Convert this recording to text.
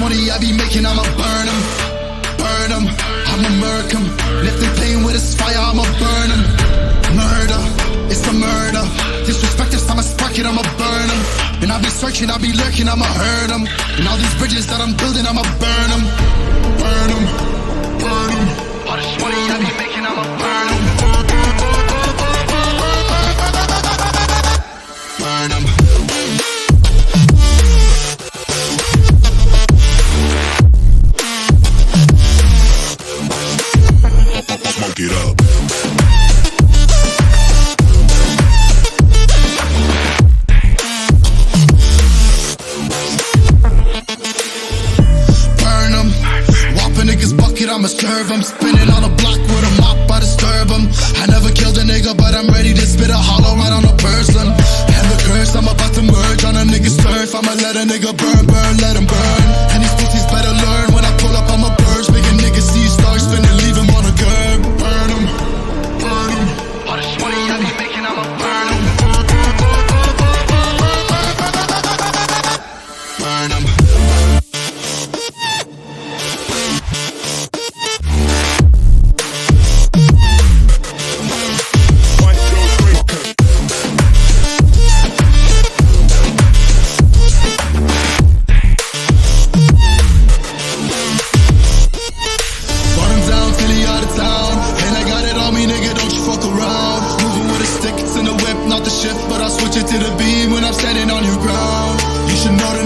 money I be making, I'ma burn them, I'ma murk them. And if they playing with this fire, I'ma burn them. Murder, it's a murder. Disrespect us, I'ma spark it, I'ma burn them. And I be searching, I be lurking, I'ma hurt them. And all these bridges that I'm building, I'ma burn them. Burn them, burn them. All this money I be making, I'ma burn them. Burn them. Smoke it up. Burn them. Whop a nigga's bucket, I'ma serve them. Spinning on a block with a mop, I disturb them. I never killed a nigga, but I'm ready to spit a hollow right on a person. And the curse, I'm about to merge on a nigga's turf. I'ma let a nigga burn, let him burn. And these pussies better learn. When I pull up, I'ma burst. Make a nigga see stars spinning, leave him on a curb. Burn him, burn him. All this money I be making, I'ma burn him. Burn him. But I'll switch it to the beam when I'm standing on your ground. You should know